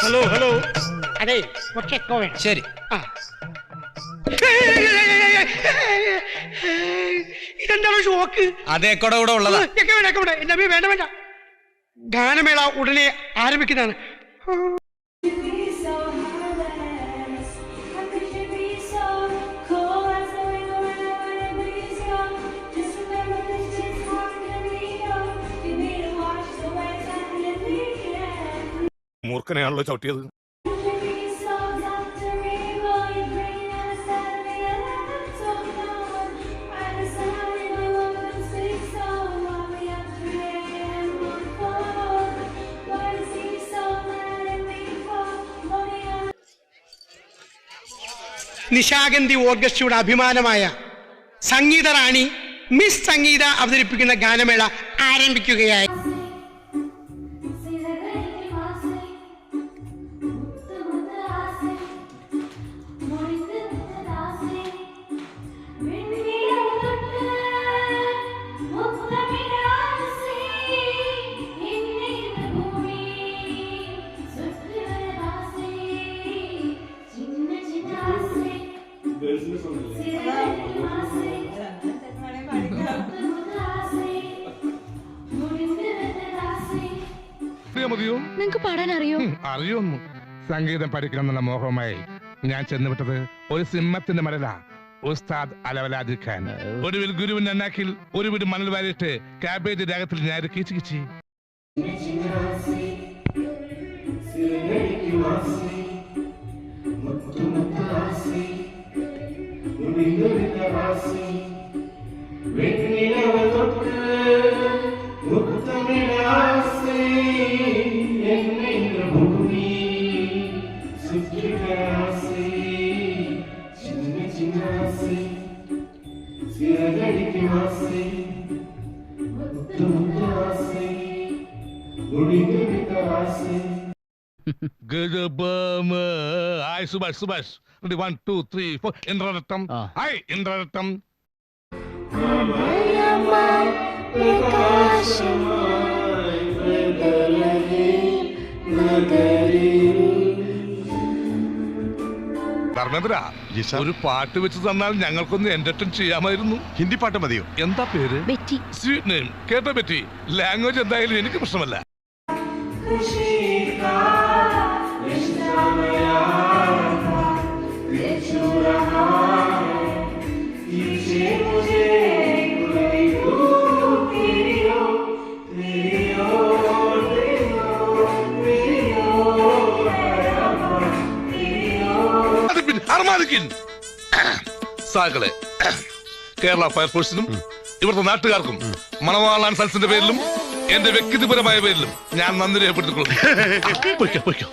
Hello hello. അതെ കുറച്ച് echo വേണം. ശരി. ഇതെന്താണ് ഷോക്ക്? അതേ കൂടെ കൂടെ ഉള്ളതാ. വേണ്ട വേണ്ട. ഗാനമേള ഉടനെ ആരംഭിക്കുന്നതാണ്. മൂർഖനെയാണല്ലോ ചവിട്ടിയത്. നിശാഗന്ധി ഓർക്കസ്ട്രയുടെ അഭിമാനമായ സംഗീത റാണി മിസ് സംഗീത അവതരിപ്പിക്കുന്ന ഗാനമേള ആരംഭിക്കുകയായി. നിങ്ങക്ക് പാടാൻ അറിയോ? അറിയൊന്നു. സംഗീതം പഠിക്കണമെന്നുള്ള മോഹമായി ഞാൻ ചെന്നുവിട്ടത് ഒരു സിംഹത്തിന്റെ മലല ഉസ്താദ് അലവലാദി ഖാൻ. ഒടുവിൽ ഗുരുവിന്റെ അന്നാക്കിൽ ഒരു വീട് മണൽ വാരിയിട്ട് കാബേജ് രാഗത്തിൽ ഞാൻ Kichu കിച്ചി. Hi, Subhash. 1, 2, 3, 4. Indrarattam. Hi, Indrarattam. Dharmendra, ഒരു പാട്ട് വെച്ച് തന്നാൽ ഞങ്ങൾക്കൊന്ന് എന്റർടൈൻ ചെയ്യാമായിരുന്നു. ഹിന്ദി പാട്ട് മതിയോ? എന്താ പേര്? ബെറ്റി. Sweet name. കേട്ടോ ബെറ്റി? ലാംഗ്വേജ് എന്തായാലും എനിക്ക് പ്രശ്നമല്ല. സാകളെ കേരള ഫയർഫോഴ്സിനും ഇവിടുത്തെ നാട്ടുകാർക്കും മണവാളാൻ സൽസിന്റെ പേരിലും എന്റെ വ്യക്തിപരമായ പേരിലും ഞാൻ നന്ദി രേഖപ്പെടുത്തിക്കൊള്ളുന്നു.